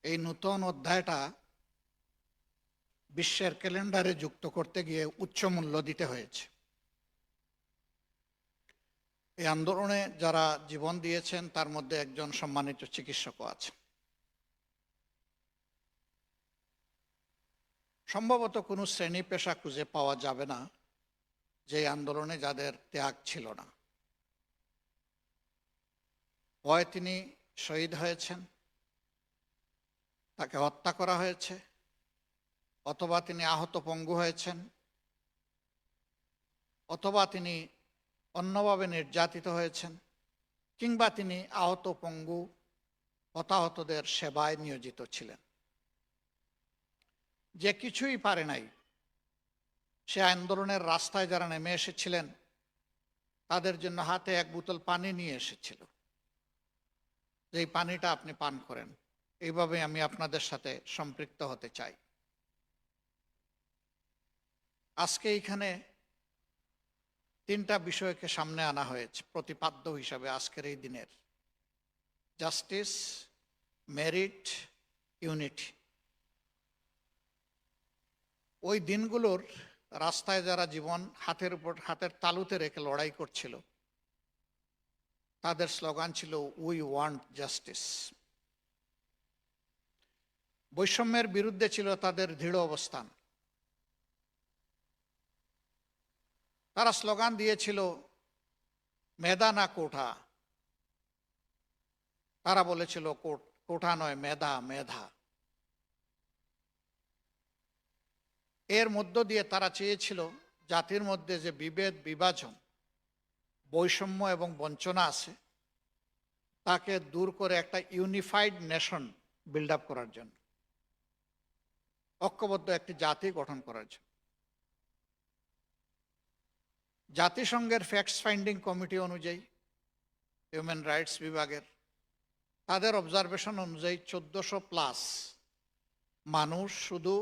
এই নতুন অধ্যায়টা বিশ্বের ক্যালেন্ডারে যুক্ত করতে গিয়ে উচ্চ মূল্য দিতে হয়েছে। এই আন্দোলনে যারা জীবন দিয়েছেন তার মধ্যে একজন সম্মানিত চিকিৎসকও আছে। সম্ভবত কোনো শ্রেণী পেশা খুঁজে পাওয়া যাবে না যে আন্দোলনে যাদের ত্যাগ ছিল না। হয় তিনি শহীদ হয়েছেন, তাকে হত্যা করা হয়েছে, অথবা তিনি আহত পঙ্গু হয়েছেন, অথবা তিনি অন্যভাবে নির্যাতিত হয়েছেন, কিংবা তিনি আহত পঙ্গু হতাহতদের সেবায় নিয়োজিত ছিলেন। যে কিছুই পারে নাই, সে আন্দোলনের রাস্তায় যারা নেমে এসেছিলেন তাদের জন্য হাতে এক বোতল পানি নিয়ে এসেছিল, যেই পানিটা আপনি পান করেন। এইভাবে আমি আপনাদের সাথে সম্পৃক্ত হতে চাই। আজকে এইখানে তিনটা বিষয়কে সামনে আনা হয়েছে প্রতিপাদ্য হিসাবে আজকের এই দিনের: জাস্টিস, মেরিট, ইউনিটি। ওই দিনগুলোর রাস্তায় যারা জীবন হাতের তালুতে রেখে লড়াই করছিল, তাদের স্লোগান ছিল উই ওয়ান্ট জাস্টিস। বৈষম্যের বিরুদ্ধে ছিল তাদের দৃঢ় অবস্থান। তারা স্লোগান দিয়েছিল মেধা না কোঠা। তারা বলেছিল কোঠা নয়, মেধা, মেধা। এর মধ্য দিয়ে তারা চেয়েছিল জাতির মধ্যে যে বিভেদ, বিভাজন, বৈষম্য এবং বঞ্চনা আছে, তাকে দূর করে একটা ইউনিফাইড নেশন বিল্ড আপ করার জন্য, ঐক্যবদ্ধ একটি জাতি গঠন করার জন্য। জাতিসংঘের ফ্যাক্টস ফাইন্ডিং কমিটি অনুযায়ী, হিউম্যান রাইটস বিভাগের তাদের অবজারভেশন অনুযায়ী 1400+ মানুষ শুধু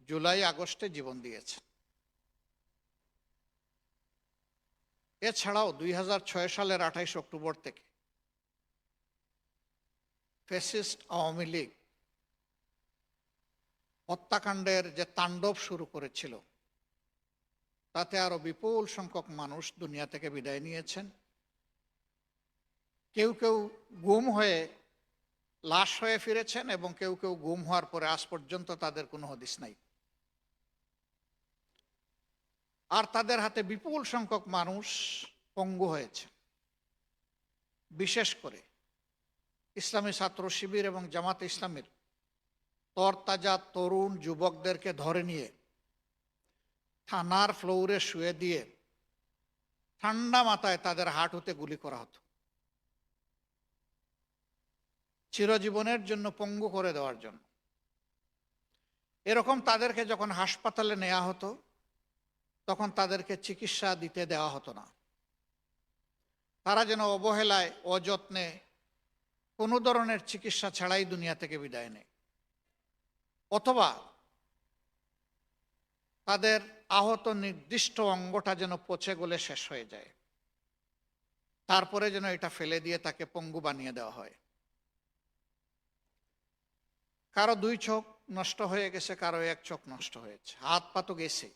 জুলাই আগস্টে জীবন দিয়েছে। এছাড়াও 2006 সালের 28 অক্টোবর থেকে ফ্যাসিস্ট আওয়ামী লীগ হত্যাকাণ্ডের যে তাণ্ডব শুরু করেছিল, তাতে আরো বিপুল সংখ্যক মানুষ দুনিয়া থেকে বিদায় নিয়েছেন। কেউ কেউ গুম হয়ে লাশ হয়ে ফিরেছেন এবং কেউ কেউ গুম হওয়ার পরে আজ পর্যন্ত তাদের কোনো হদিস নাই। আর তাদের হাতে বিপুল সংখ্যক মানুষ পঙ্গু হয়েছে। বিশেষ করে ইসলামী ছাত্র শিবির এবং জামাতে ইসলামের তরতাজা তরুণ যুবকদেরকে ধরে নিয়ে থানার ফ্লোরে শুয়ে দিয়ে ঠান্ডা মাথায় তাদের হাঁটুতে গুলি করা হতো, চিরজীবনের জন্য পঙ্গু করে দেওয়ার জন্য। এরকম তাদেরকে যখন হাসপাতালে নেওয়া হতো, তখন তাদেরকে চিকিৎসা দিতে দেওয়া হতো না। তারা যেন অবহেলায়, অযত্নে, কোনো ধরনের চিকিৎসা ছাড়াই দুনিয়া থেকে বিদায় নেয়, অথবা তাদের আহত নির্দিষ্ট অঙ্গটা যেন পচে গলে শেষ হয়ে যায়, তারপরে যেন এটা ফেলে দিয়ে তাকে পঙ্গু বানিয়ে দেওয়া হয়। কারো 2 চোখ নষ্ট হয়ে গেছে, কারো 1 চোখ নষ্ট হয়েছে, হাত পা তো গেছে।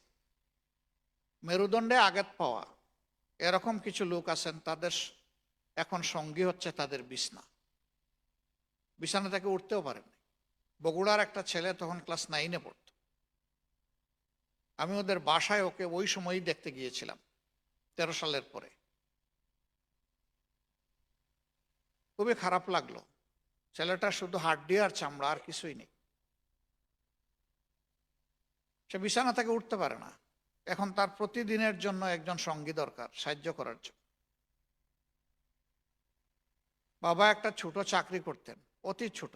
মেরুদণ্ডে আঘাত পাওয়া এরকম কিছু লোক আছেন, তাদের এখন সঙ্গী হচ্ছে তাদের বিছানা থেকে উঠতেও পারেন। বগুড়ার একটা ছেলে তখন ক্লাস 9-এ পড়ত। আমি ওদের বাসায় ওকে ওই সময়ই দেখতে গিয়েছিলাম, 13 সালের পরে। খুবই খারাপ লাগলো। ছেলেটা শুধু হাড্ডি আর চামড়া, আর কিছুই নেই। সে বিছানা থেকে উঠতে পারে না। এখন তার প্রতিদিনের জন্য একজন সঙ্গী দরকার সাহায্য করার জন্য। বাবা একটা ছোট চাকরি করতেন, অতি ছোট।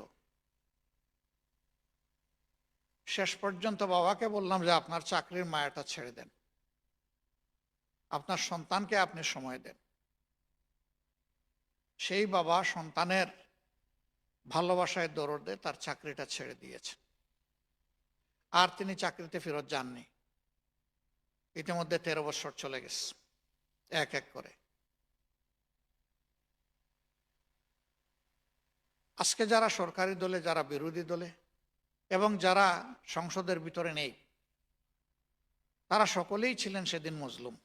শেষ পর্যন্ত বাবাকে বললাম যে আপনার চাকরির মায়াটা ছেড়ে দেন, আপনার সন্তানকে আপনি সময় দেন। সেই বাবা সন্তানের ভালোবাসায় দরদে তার চাকরিটা ছেড়ে দিয়েছে। আর তিনি চাকরিতে ফেরত যাননি। ইতিমধ্যে 13 বছর চলে গেছে, এক এক করে। আজকে যারা সরকারি দলে, যারা বিরোধী দলে, এবং যারা সংসদের ভিতরে নেই তারা সকলেই ছিলেন সেদিন মজলুম।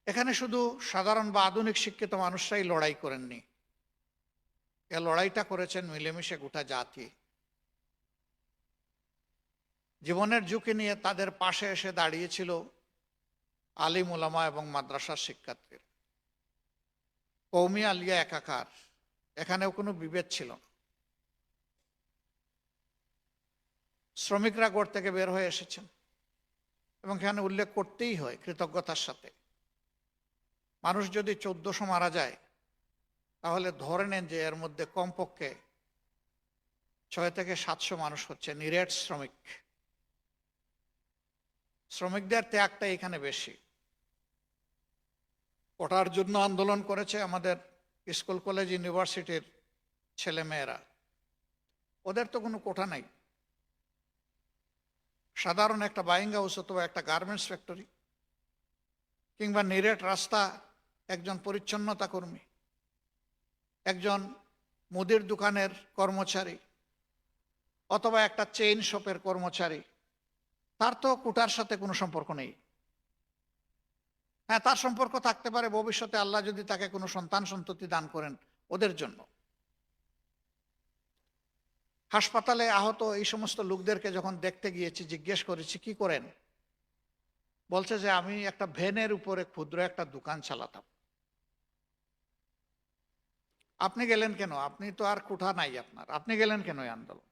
এখানে শুধু সাধারণ বা আধুনিক শিক্ষিত মানুষরাই লড়াই করেননি, এ লড়াইটা করেছেন মিলেমিশে গোটা জাতি। জীবনের ঝুঁকি নিয়ে তাদের পাশে এসে দাঁড়িয়েছিল আলিম উলামা এবং মাদ্রাসার শিক্ষার্থীরা। কওমি আলিয়া একাকার, এখানেও কোনো বিভেদ ছিল না। শ্রমিকরা গড় থেকে বের হয়ে এসেছেন এবং এখানে উল্লেখ করতেই হয় কৃতজ্ঞতার সাথে। মানুষ যদি 1400 মারা যায় তাহলে ধরে নেন যে এর মধ্যে কমপক্ষে 6 থেকে 700 মানুষ হচ্ছে নিরেট শ্রমিক। শ্রমিকদের ত্যাগটা এখানে বেশি। কোটার জন্য আন্দোলন করেছে আমাদের স্কুল কলেজ ইউনিভার্সিটির ছেলেমেয়েরা, ওদের তো কোনো কোটা নাই। সাধারণ একটা বাইং হাউস অথবা একটা গার্মেন্টস ফ্যাক্টরি কিংবা নিরেট রাস্তা একজন পরিচ্ছন্নতা কর্মী, একজন মুদির দোকানের কর্মচারী অথবা একটা চেইন শপের কর্মচারী, তার তো কোটার সাথে কোনো সম্পর্ক নেই। হ্যাঁ, তার সম্পর্ক থাকতে পারে ভবিষ্যতে আল্লাহ যদি তাকে কোনো সন্তান সন্ততি দান করেন ওদের জন্য। হাসপাতালে আহত এই সমস্ত লোকদেরকে যখন দেখতে গিয়েছি, জিজ্ঞেস করেছি কি করেন, বলছে যে আমি একটা ভ্যানের উপরে ক্ষুদ্র একটা দোকান চালাতাম। আপনি গেলেন কেন? আপনি তো আর কোঠা নাই আপনার, আপনি গেলেন কেন এই আন্দোলন?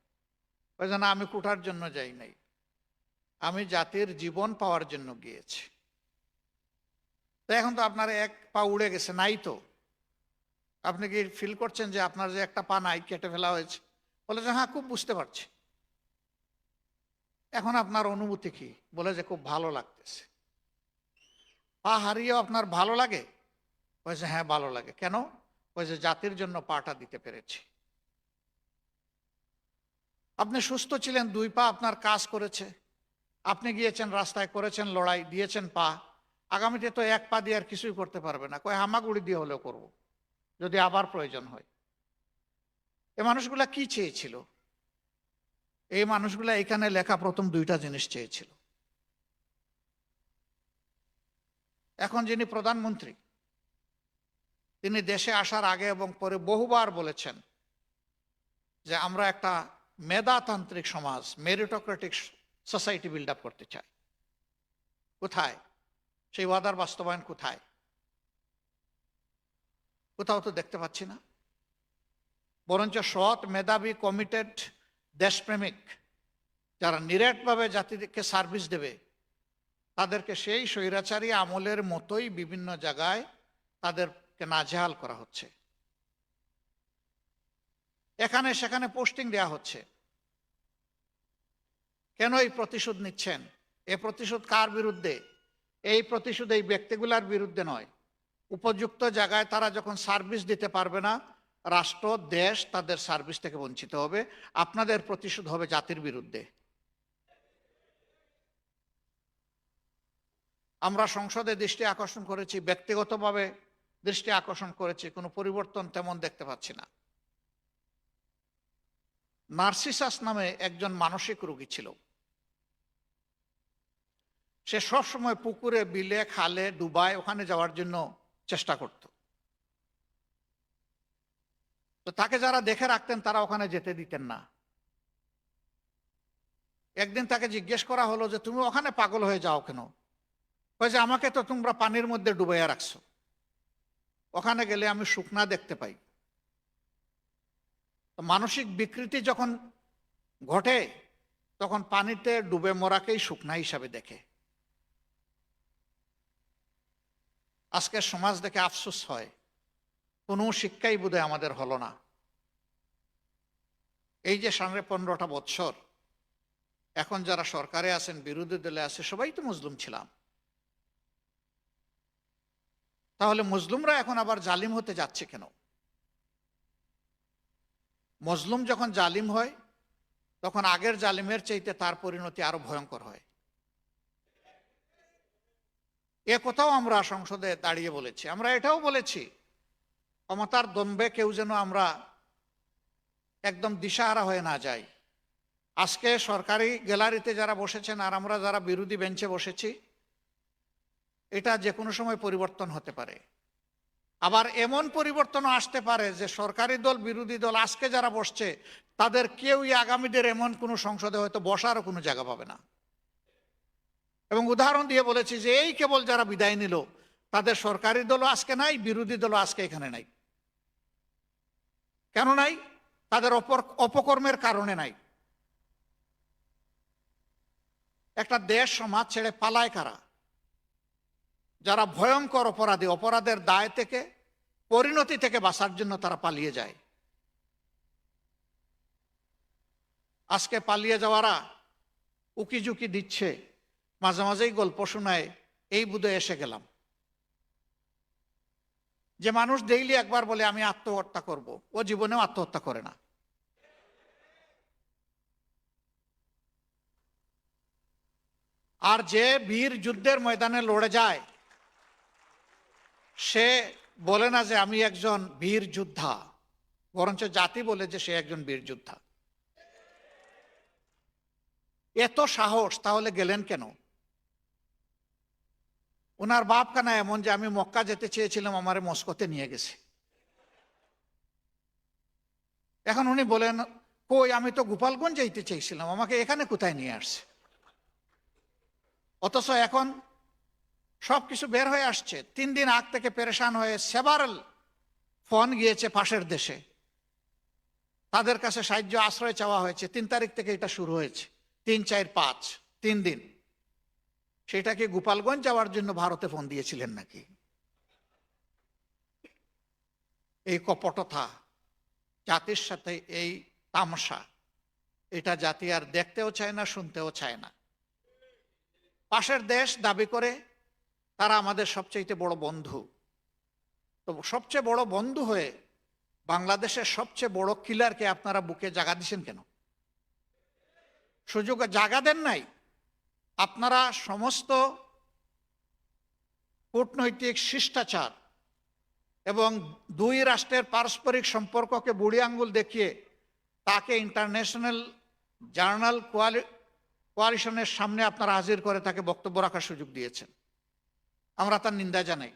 ওই জন্য আমি কোঠার জন্য যাই নাই, আমি জাতির জীবন পাওয়ার জন্য গিয়েছি। তো এখন তো আপনার এক পা উড়ে গেছে, নাই তো, আপনি কি ফিল করছেন যে আপনার যে একটা পা নাই, কেটে ফেলা হয়েছে? বলে যে হ্যাঁ, খুব বুঝতে পারছি। এখন আপনার অনুভূতি কি? বলে যে খুব ভালো লাগতেছে। পা হারিয়েও আপনার ভালো লাগে? বলছে হ্যাঁ ভালো লাগে। কেন? বলছে জাতির জন্য পাটা দিতে পেরেছি। আপনি সুস্থ ছিলেন, 2 পা আপনার কাজ করেছে, আপনি গিয়েছেন রাস্তায়, করেছেন লড়াই, দিয়েছেন পা। আগামীতে তো 1 পা দিয়ে আর কিছুই করতে পারবে না, কয় হামাগুড়ি দিয়ে হলেও করব যদি আবার প্রয়োজন হয়। এই মানুষগুলা কি চেয়েছিল? এই মানুষগুলা এখানে লেখা প্রথম 2টা জিনিস চেয়েছিল। এখন যিনি প্রধানমন্ত্রী, তিনি দেশে আসার আগে এবং পরে বহুবার বলেছেন যে আমরা একটা মেধাতান্ত্রিক সমাজ, মেরিটোক্রেটিক সোসাইটি বিল্ড আপ করতে চাই। কোথায় সেই ওয়াদার বাস্তবায়ন? কোথায়? কোথাও তো দেখতে পাচ্ছি না। বরঞ্চ সৎ, মেধাবী, কমিটেড, দেশপ্রেমিক যারা নিরেটভাবে জাতিকে সার্ভিস দেবে তাদেরকে সেই স্বৈরাচারী আমলের মতোই বিভিন্ন জায়গায় তাদেরকে নাজেহাল করা হচ্ছে। এখানে সেখানে পোস্টিং দেওয়া হচ্ছে। কেন এই প্রতিশোধ নিচ্ছেন? এই প্রতিশোধ কার বিরুদ্ধে? এই প্রতিশোধ এই ব্যক্তিগুলার বিরুদ্ধে নয়। উপযুক্ত জায়গায় তারা যখন সার্ভিস দিতে পারবে না, রাষ্ট্র, দেশ তাদের সার্ভিস থেকে বঞ্চিত হবে। আপনাদের প্রতিশোধ হবে জাতির বিরুদ্ধে। আমরা সংসদে দৃষ্টি আকর্ষণ করেছি, ব্যক্তিগতভাবে দৃষ্টি আকর্ষণ করেছি, কোনো পরিবর্তন তেমন দেখতে পাচ্ছি না। নার্সিসাস নামে একজন মানসিক রোগী ছিল। সে সবসময় পুকুরে, বিলে, খালে, ডুবায় ওখানে যাওয়ার জন্য চেষ্টা করত। তো তাকে যারা দেখে রাখতেন তারা ওখানে যেতে দিতেন না। একদিন তাকে জিজ্ঞেস করা হলো যে তুমি ওখানে পাগল হয়ে যাও কেন? যে আমাকে তো তোমরা পানির মধ্যে ডুবাইয়া রাখছো, ওখানে গেলে আমি শুকনা দেখতে পাই। মানসিক বিকৃতি যখন ঘটে তখন পানিতে ডুবে মরাকেই শুকনা হিসাবে দেখে। আজকে সমাজ দেখে আফসোস হয়, কোনো শিক্ষাই বোধহয় আমাদের হলো না। এই যে 15.5 বছর এখন যারা সরকারে আছেন, বিরোধী দলে আছে, সবাই তো মুসলিম ছিলাম। তাহলে মুসলিমরা এখন আবার জালিম হতে যাচ্ছে কেন? মজলুম যখন জালিম হয় তখন আগের জালিমের চাইতে তার পরিণতি আরো ভয়ঙ্কর হয়। এ কথাও আমরা সংসদে দাঁড়িয়ে বলেছি। আমরা এটাও বলেছি ক্ষমতার দম্ভে কেউ যেন আমরা একদম দিশাহারা হয়ে না যায়। আজকে সরকারি গ্যালারিতে যারা বসেছেন আর আমরা যারা বিরোধী বেঞ্চে বসেছি, এটা যে কোনো সময় পরিবর্তন হতে পারে। আবার এমন পরিবর্তনও আসতে পারে যে সরকারি দল বিরোধী দল আজকে যারা বসছে তাদের কেউই আগামীদের এমন কোনো সংসদে হয়তো বসারও কোনো জায়গা পাবে না। এবং উদাহরণ দিয়ে বলেছি যে এই কেবল যারা বিদায় নিল তাদের সরকারি দলও আজকে নাই, বিরোধী দলও আজকে এখানে নাই। কেন নাই? তাদের অপকর্মের কারণে নাই। একটা দেশ সমাজ ছেড়ে পালায় কারা? যারা ভয়ঙ্কর অপরাধী, অপরাধের দায় থেকে, পরিণতি থেকে বাঁচার জন্য তারা পালিয়ে যায়। আজকে পালিয়ে যাওয়ারা উকিঝুঁকি দিচ্ছে, মাঝে মাঝেই গল্প শোনায়, এই বুধে এসে গেলাম। যে মানুষ ডেইলি একবার বলে আমি আত্মহত্যা করব, ও জীবনেও আত্মহত্যা করে না। আর যে বীর যুদ্ধের ময়দানে লড়ে যায় সে বলে না যে আমি একজন বীর যোদ্ধা, বরঞ্চ জাতি বলে যে সে একজন বীর যোদ্ধা। এত সাহস তাহলে গেলেন কেন? ওনার বাপ কানা এমন যে আমি মক্কা যেতে চেয়েছিলাম, আমারে মস্কোতে নিয়ে গেছে। এখন উনি বলেন কই, আমি তো গোপালগঞ্জ যেতে চেয়েছিলাম, আমাকে এখানে কোথায় নিয়ে আসছে? অথচ এখন সবকিছু বের হয়ে আসছে। 3 দিন আগ থেকে পেরেশান হয়ে সেভারাল ফোন গিয়েছে পাশের দেশে, তাদের কাছে সাহায্য আশ্রয় চাওয়া হয়েছে। 3 তারিখ থেকে এটা শুরু হয়েছে, 3, 4, 5 3 দিন। সেটাকে গোপালগঞ্জ যাওয়ার জন্য ভারতে ফোন দিয়েছিলেন নাকি? এই কপটতা, জাতির সাথে এই তামাশা, এটা জাতি আর দেখতেও চায় না, শুনতেও চায় না। পাশের দেশ দাবি করে তারা আমাদের সবচেয়ে বড় বন্ধু। তো সবচেয়ে বড় বন্ধু হয়ে বাংলাদেশের সবচেয়ে বড় কিলারকে আপনারা বুকে জায়গা দিচ্ছেন কেন? সুযোগ জায়গা দেন নাই। আপনারা সমস্ত কূটনৈতিক শিষ্টাচার এবং 2 রাষ্ট্রের পারস্পরিক সম্পর্ককে বুড়ি আঙ্গুল দেখিয়ে তাকে ইন্টারন্যাশনাল জার্নাল কোয়ালিশনের সামনে আপনারা হাজির করে তাকে বক্তব্য রাখার সুযোগ দিয়েছেন। আমরা তার নিন্দা জানাই।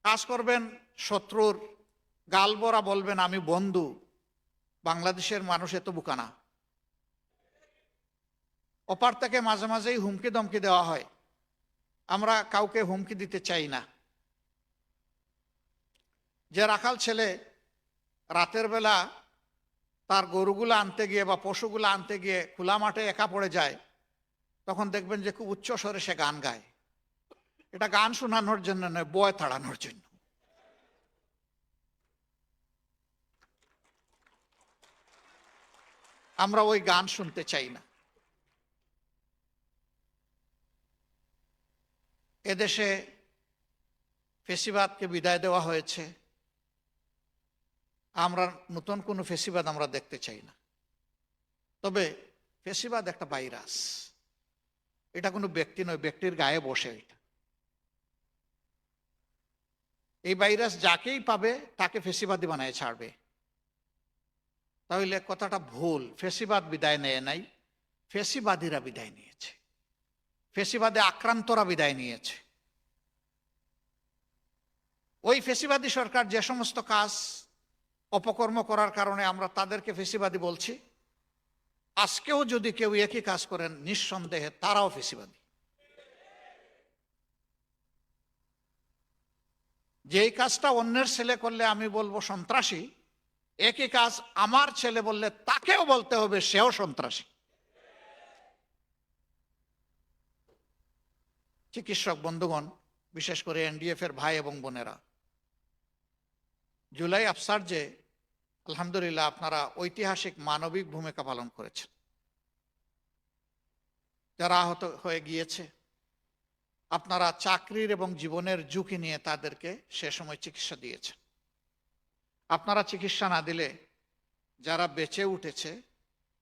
কাজ করবেন শত্রুর গালবরা, বলবেন আমি বন্ধু। বাংলাদেশের মানুষ এত বোকা না। অপার থেকে মাঝে মাঝেই হুমকি দমকি দেওয়া হয়, আমরা কাউকে হুমকি দিতে চাই না। যে রাখাল ছেলে রাতের বেলা তার গরুগুলো আনতে গিয়ে বা পশুগুলো আনতে গিয়ে খোলা মাঠে একা পড়ে যায়, তখন দেখবেন যে খুব উচ্চ স্বরে সে গান গায়। এটা গান শোনানোর জন্য নয়, বয় তাড়ানোর জন্য। আমরা ওই গান শুনতে চাই না। এদেশে ফেসিবাদকে বিদায় দেওয়া হয়েছে। আমরা নতুন কোনো ফেসিবাদ আমরা দেখতে চাই না। তবে ফেসিবাদ একটা ভাইরাস, এটা কোনো ব্যক্তি নয়, ব্যক্তির গায়ে বসে। এটা এই ভাইরাস যাকেই পাবে তাকে ফেসিবাদী বানায় ছাড়বে। তাহলে কথাটা ভুল। ফেসিবাদ বিদায় নেয় নাই, ফেসিবাদীরা বিদায় নিয়েছে, ফেসিবাদে আক্রান্তরা বিদায় নিয়েছে। ওই ফেসিবাদী সরকার যে সমস্ত কাজ অপকর্ম করার কারণে আমরা তাদেরকে ফেসিবাদী বলছি, আজকেও যদি কেউ একই কাজ করেন নিঃসন্দেহে তারাও ফেসিবাদী। যেই কাজটা অন্যের ছেলে করলে আমি বলবো সন্ত্রাসী, একই কাজ আমার ছেলে বললে তাকেও বলতে হবে সেও সন্ত্রাসী। চিকিৎসক বন্ধুগণ, বিশেষ করে এনডিএফ এর ভাই এবং বোনেরা, জুলাই আফসার্জে আলহামদুলিল্লাহ আপনারা ঐতিহাসিক মানবিক ভূমিকা পালন করেছেন। যারা আহত হয়ে গিয়েছে, আপনারা চাকরির এবং জীবনের ঝুঁকি নিয়ে তাদেরকে সে সময় চিকিৎসা দিয়েছেন। আপনারা চিকিৎসা না দিলে যারা বেঁচে উঠেছে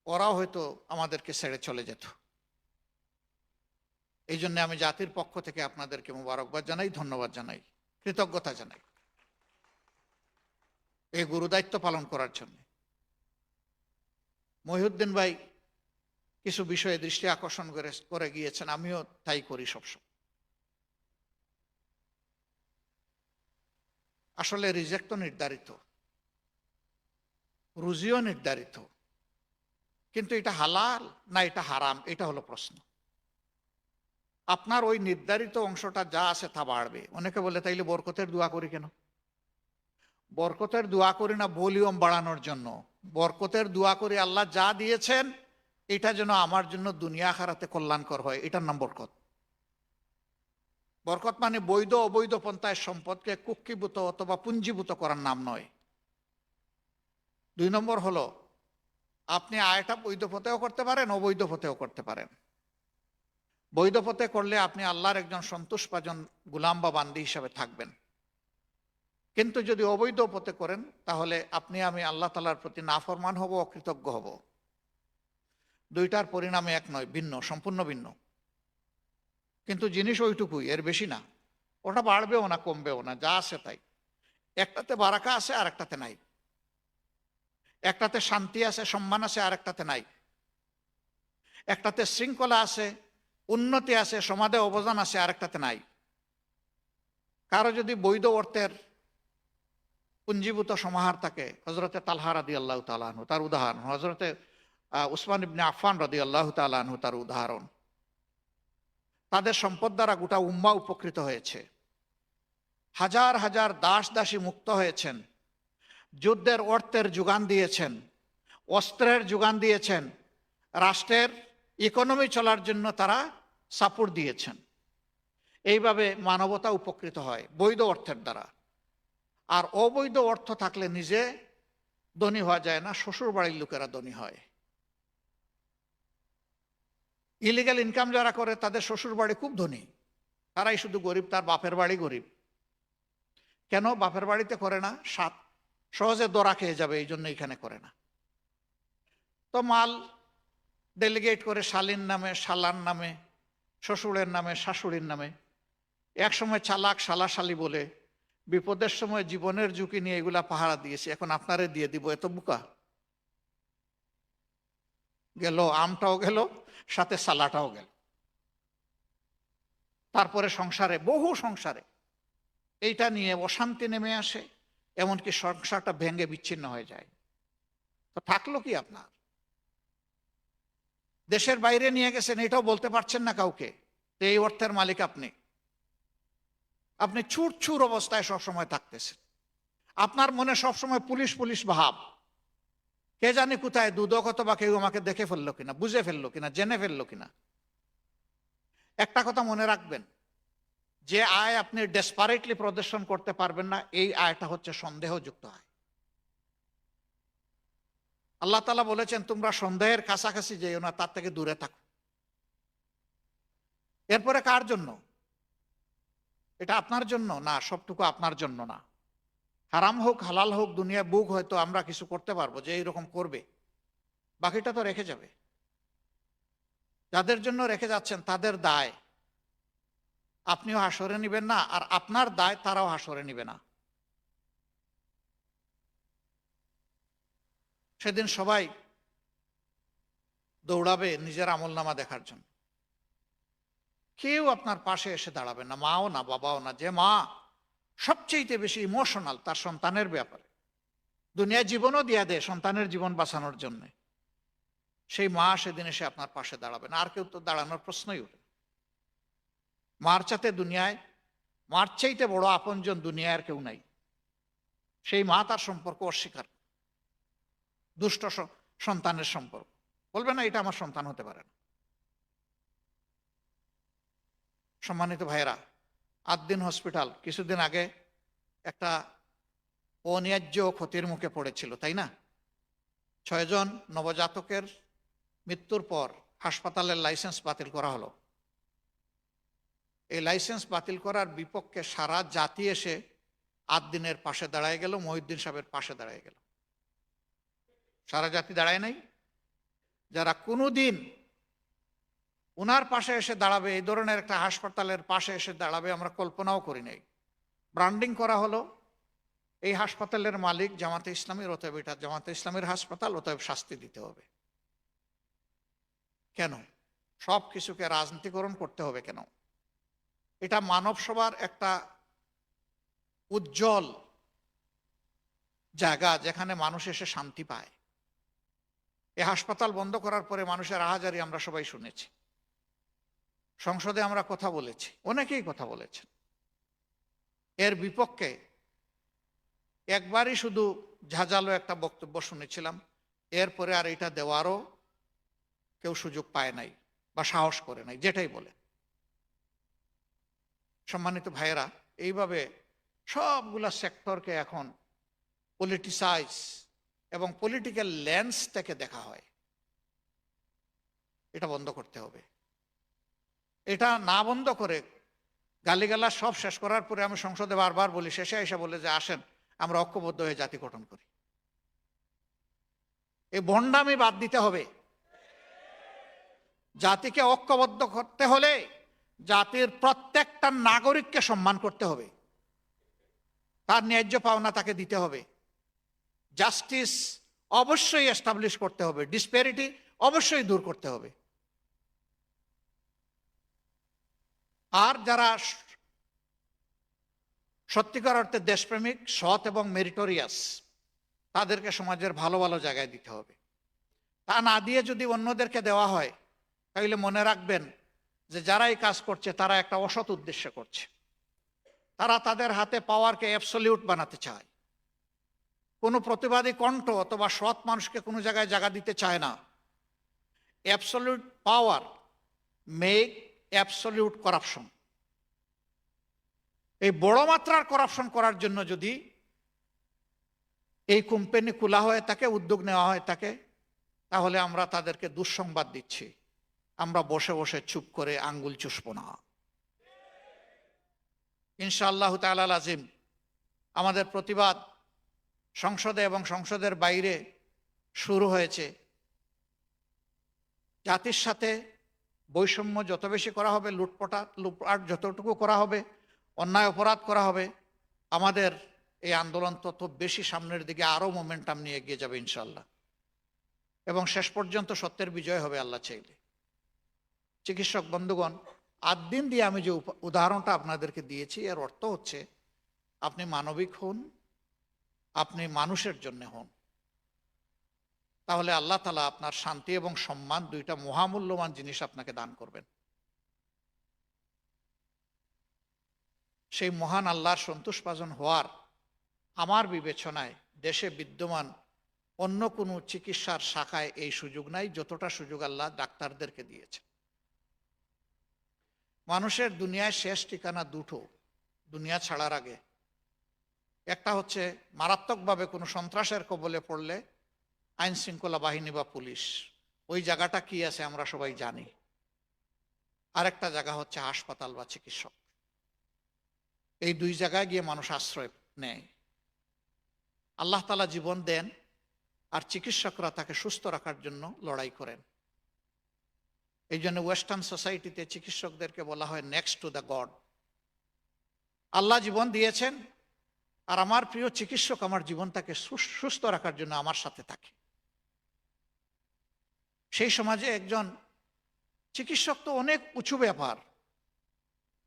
ওরাও হয়তো আমাদেরকে ছেড়ে চলে যেত। এই জন্য আমি জাতির পক্ষ থেকে আপনাদেরকে মোবারকবাদ জানাই, ধন্যবাদ জানাই, কৃতজ্ঞতা জানাই এই গুরুদায়িত্ব পালন করার জন্য। মহিউদ্দিন ভাই কিছু বিষয়ে দৃষ্টি আকর্ষণ করে গিয়েছেন, আমিও তাই করি সবসময়। আসলে রিজেক তো নির্ধারিত, রুজিও নির্ধারিত, কিন্তু এটা হালাল না এটা হারাম, এটা হলো প্রশ্ন। আপনার ওই নির্ধারিত অংশটা যা আছে তা বাড়বে। অনেকে বলে তাইলে বরকতের দোয়া করি কেন? বরকতের দোয়া করি না ভলিউম বাড়ানোর জন্য, বরকতের দোয়া করি আল্লাহ যা দিয়েছেন এটা যেন আমার জন্য দুনিয়া আখিরাতে কল্যাণকর হয়, এটার নাম বরকত। বরকত মানে বৈধ অবৈধ পন্থায় সম্পদকে কুক্ষিভূত অথবা পুঞ্জীভূত করার নাম নয়। 2 নম্বর হলো, আপনি আয়টা বৈধ পথেও করতে পারেন, অবৈধ পথেও করতে পারেন। বৈধ পথে করলে আপনি আল্লাহর একজন সন্তুষ্টভাজন গোলাম বা বান্দি হিসাবে থাকবেন, কিন্তু যদি অবৈধ পথে করেন তাহলে আমি আল্লাহ তাআলার প্রতি নাফরমান হব, অকৃতজ্ঞ হব। দুইটার পরিণামে এক নয়, ভিন্ন, সম্পূর্ণ ভিন্ন। কিন্তু জিনিস ওইটুকুই, এর বেশি না। ওটা বাড়বেও না কমবেও না, যা আছে তাই। একটাতে বারাকা আছে আর একটাতে নাই, একটাতে শান্তি আছে, সম্মান আছে, আর একটাতে নাই। একটাতে শৃঙ্খলা আছে, উন্নতি আছে, সমাজে অবদান আছে, আর একটাতে নাই। কারো যদি বৈধ অর্থের পুঞ্জীভূত সমাহার থাকে, হজরতে তালহা রাদিয়াল্লাহু তাআলা আনহু তার উদাহরণ, হজরতে উসমান ইবনে আফফান রাদিয়াল্লাহু তাআলা আনহু তার উদাহরণ। তাদের সম্পদ দ্বারা গোটা উম্মাহ উপকৃত হয়েছে, হাজার হাজার দাস দাসী মুক্ত হয়েছেন, যুদ্ধের অর্থের যোগান দিয়েছেন, অস্ত্রের যোগান দিয়েছেন, রাষ্ট্রের ইকোনমি চলার জন্য তারা সাপোর্ট দিয়েছেন। এইভাবে মানবতা উপকৃত হয় বৈধ অর্থের দ্বারা। আর অবৈধ অর্থ থাকলে নিজে ধনী হওয়া যায় না, শ্বশুর বাড়ির লোকেরা ধনী হয়। ইলিগাল ইনকাম যারা করে তাদের শ্বশুর বাড়ি খুব ধনী, তারাই শুধু গরিব, তার বাপের বাড়ি গরিব। কেন বাপের বাড়িতে করে না? সহজে দরা খেয়ে যাবে, এই জন্য এখানে করে না। তো মাল ডেলিগেট করে শালীর নামে, শালার নামে, শ্বশুরের নামে, শাশুড়ির নামে। এক সময় চালাক শালাশালি বলে বিপদের সময় জীবনের ঝুঁকি নিয়ে এগুলা পাহারা দিয়েছে, এখন আপনারে দিয়ে দিব, এত বোকা? গেল আমটাও গেল, সাথে সালাটাও গেল। তারপরে সংসারে, বহু সংসারে এইটা নিয়ে অশান্তি নেমে আসে, এমনকি সংসারটা ভেঙে বিচ্ছিন্ন হয়ে যায়। তো থাকলো কি আপনার? দেশের বাইরে নিয়ে গেছেন, এটাও বলতে পারছেন না কাউকে এই অর্থের মালিক আপনি। আপনি ছুটছুর অবস্থায় সবসময় থাকতেছেন, আপনার মনে সবসময় পুলিশ পুলিশ ভাব। কে জানি কোথায় দুদকত বা কেউ আমাকে দেখে ফেললো কিনা, বুঝে ফেললো কিনা, জেনে ফেললো কিনা। একটা কথা মনে রাখবেন, যে আয় আপনি ডেসপারেটলি প্রদর্শন করতে পারবেন না, এই আয়টা হচ্ছে সন্দেহযুক্ত আয়। আল্লাহ তাআলা বলেছেন তোমরা সন্দেহের কাছাকাছি যেও না, তার থেকে দূরে থাকো। এরপরে কার জন্য? এটা আপনার জন্য না, সবটুকু আপনার জন্য না। হারাম হোক হালাল হোক, দুনিয়া বুক হয়তো আমরা কিছু করতে পারবো যে এইরকম করবে, বাকিটা তো রেখে যাবে। যাদের জন্য রেখে যাচ্ছেন তাদের দায় আপনিও হাসরে নিবেন না, আর আপনার দায় তারাও হাসরে নিবে না। সেদিন সবাই দৌড়াবে নিজের আমলনামা দেখার জন্য, কেউ আপনার পাশে এসে দাঁড়াবে না, মাও না, বাবাও না। যে মা সবচেয়ে বেশি ইমোশনাল তার সন্তানের ব্যাপারে, দুনিয়ায় জীবনও দিয়া দেয় সন্তানের জীবন বাঁচানোর জন্য, সেই মা সেদিন এসে আপনার পাশে দাঁড়াবে না, আর কেউ তো দাঁড়ানোর প্রশ্নই ওঠে। মার চাইতে বড় আপনজন দুনিয়ার কেউ নাই। সেই মা তার সম্পর্ক অস্বীকার, দুষ্ট সন্তানের সম্পর্ক, বলবে না এটা আমার সন্তান হতে পারে না। সম্মানিত ভাইয়েরা, আদ্দিন হসপিটাল কিছুদিন আগে একটা অন্যায্য ক্ষতির মুখে পড়েছিল, তাই না? 6 জন নবজাতকের মৃত্যুর পর হাসপাতালের লাইসেন্স বাতিল করা হলো। এই লাইসেন্স বাতিল করার বিপক্ষে সারা জাতি এসে আদ্দিনের পাশে দাঁড়ায় গেল, মহিউদ্দিন সাহেবের পাশে দাঁড়ায় গেল। সারা জাতি দাঁড়ায় নাই? যারা কোনোদিন ওনার পাশে এসে দাঁড়াবে, এই ধরনের একটা হাসপাতালের পাশে এসে দাঁড়াবে, আমরা কল্পনাও করি নাই। ব্র্যান্ডিং করা হলো, এই হাসপাতালের মালিক জামাতে ইসলামীর, অতএব এটা জামাতে ইসলামীর হাসপাতাল, অতএব শাস্তি দিতে হবে। কেন? সব কিছুকে রাজনীতিকরণ করতে হবে কেন? এটা মানব সভার একটা উজ্জ্বল জায়গা, যেখানে মানুষ এসে শান্তি পায়। এই হাসপাতাল বন্ধ করার পরে মানুষের আহাজারি আমরা সবাই শুনেছি, সংসদে আমরা কথা বলেছি, অনেকেই কথা বলেছেন। এর বিপক্ষে একবারই শুধু ঝাঁঝালো একটা বক্তব্য শুনেছিলাম, এরপরে আর এটা দেওয়ারও কেউ সুযোগ পায় নাই বা সাহস করে নাই, যেটাই বলে। সম্মানিত ভাইয়েরা, এইভাবে সবগুলা সেক্টরকে এখন পলিটিসাইজ এবং পলিটিক্যাল লেন্স থেকে দেখা হয়, এটা বন্ধ করতে হবে। এটা না বন্ধ করে গালিগালা সব শেষ করার পরে আমি সংসদে বারবার বলি, শেষে এসে বলে যে আসেন আমরা ঐক্যবদ্ধ হয়ে জাতি গঠন করি। এই ভণ্ডামি বাদ দিতে হবে। জাতিকে ঐক্যবদ্ধ করতে হলে জাতির প্রত্যেকটা নাগরিককে সম্মান করতে হবে, তার ন্যায্য পাওনা তাকে দিতে হবে, জাস্টিস অবশ্যই এস্টাবলিশ করতে হবে, ডিসপ্যারিটি অবশ্যই দূর করতে হবে। আর যারা সত্যিকার অর্থে দেশপ্রেমিক, সৎ এবং মেরিটোরিয়াস, তাদেরকে সমাজের ভালো ভালো জায়গায় দিতে হবে। তা না দিয়ে যদি অন্যদেরকে দেওয়া হয়, তাহলে মনে রাখবেন যে যারা এই কাজ করছে তারা একটা অসৎ উদ্দেশ্যে করছে। তারা তাদের হাতে পাওয়ারকে অ্যাবসলিউট বানাতে চায়। কোনো প্রতিবাদী কণ্ঠ অথবা সৎ মানুষকে কোনো জায়গায় জায়গা দিতে চায় না। অ্যাবসলিউট পাওয়ার মেক অ্যাবসলিউট করাপশন। এই বড় মাত্রার করাপশন করার জন্য যদি এই কোম্পানি খোলা হয়ে থাকে, উদ্যোগ নেওয়া হয় থাকে, তাহলে আমরা তাদেরকে দুঃসংবাদ দিচ্ছি, আমরা বসে বসে চুপ করে আঙ্গুল চুষব না। ইনশাআল্লাহ তাআলা আজিম আমাদের প্রতিবাদ সংসদে এবং সংসদের বাইরে শুরু হয়েছে। জাতির সাথে বৈষম্য যত বেশি করা হবে, লুটপাট যতটুকু করা হবে, অন্যায় অপরাধ করা হবে, আমাদের এই আন্দোলন তত বেশি সামনের দিকে আরও মোমেন্টাম নিয়ে এগিয়ে যাবে ইনশাআল্লাহ, এবং শেষ পর্যন্ত সত্যের বিজয় হবে আল্লাহ চাইলে। চিকিৎসক বন্ধুগণ, 8 দিন দিয়ে আমি যে উদাহরণটা আপনাদেরকে দিয়েছি, এর অর্থ হচ্ছে আপনি মানবিক হন, আপনি মানুষের জন্য হন, তাহলে আল্লাহ তাআলা আপনার শান্তি এবং সম্মান, দুইটা মহামূল্যবান জিনিস আপনাকে দান করবেন। সেই মহান আল্লাহর সন্তোষভাজন হওয়ার আমার বিবেচনায় দেশে বিদ্যমান অন্য কোনো চিকিৎসার শাখায় এই সুযোগ নাই, যতটা সুযোগ আল্লাহ ডাক্তারদেরকে দিয়েছে। মানুষের দুনিয়ায় শেষ ঠিকানা দুটো দুনিয়া ছাড়ার আগে। একটা হচ্ছে মারাত্মকভাবে কোনো সন্ত্রাসের কবলে পড়লে আইন শৃঙ্খলা বাহিনী বা পুলিশ, ওই জায়গাটা কি আছে আমরা সবাই জানি। আরেকটা জায়গা হচ্ছে হাসপাতাল বা চিকিৎসক। এই দুই জায়গায় গিয়ে মানুষ আশ্রয় নেয়। আল্লাহ তাআলা জীবন দেন, আর চিকিৎসকরা তাকে সুস্থ রাখার জন্য লড়াই করেন। এই জন্য ওয়েস্টার্ন সোসাইটিতে চিকিৎসকদেরকে বলা হয় নেক্সট টু দ্য গড। আল্লাহ জীবন দিয়েছেন, আর আমার প্রিয় চিকিৎসক আমার জীবনটাকে সুস্থ রাখার জন্য আমার সাথে থাকে। সেই সমাজে একজন চিকিৎসক তো অনেক উঁচু ব্যাপার।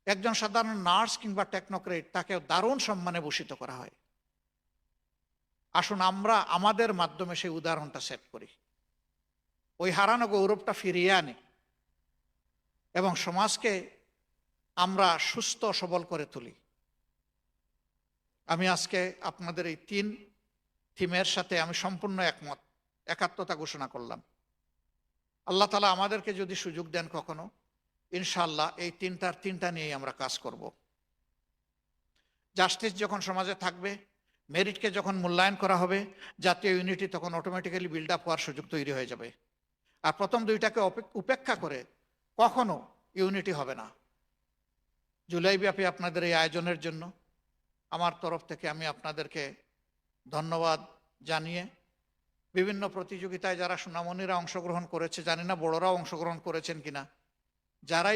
একজন সাধারণ নার্স কিংবা টেকনোক্রেট, তাকে দারুণ সম্মানে ভূষিত করা হয়। আসুন আমরা আমাদের মাধ্যমে সেই উদাহরণটা সেট করি, ওই হারানো গৌরবটা ফিরিয়ে আনি এবং সমাজকে আমরা সুস্থ সবল করে তুলি। আমি আজকে আপনাদের এই 3 থিমের সাথে আমি সম্পূর্ণ একমত, একাত্মতা ঘোষণা করলাম। আল্লাহ তাআলা আমাদেরকে যদি সুযোগ দেন কখনো, ইনশাআল্লাহ এই তিনটা নিয়েই আমরা কাজ করব। জাস্টিস যখন সমাজে থাকবে, মেরিটকে যখন মূল্যায়ন করা হবে, জাতীয় ইউনিটি তখন অটোমেটিক্যালি বিল্ড আপ হওয়ার সুযোগ তৈরি হয়ে যাবে। আর প্রথম দুইটাকে উপেক্ষা করে কখনো ইউনিটি হবে না। জুলাই ব্যাপী আপনাদের এই আয়োজনের জন্য আমার তরফ থেকে আমি আপনাদেরকে ধন্যবাদ জানিয়ে, বিভিন্ন প্রতিযোগিতায় যারা সোনামণিরা অংশগ্রহণ করেছে, জানি না বড়রাও অংশগ্রহণ করেছেন কিনা, যারাই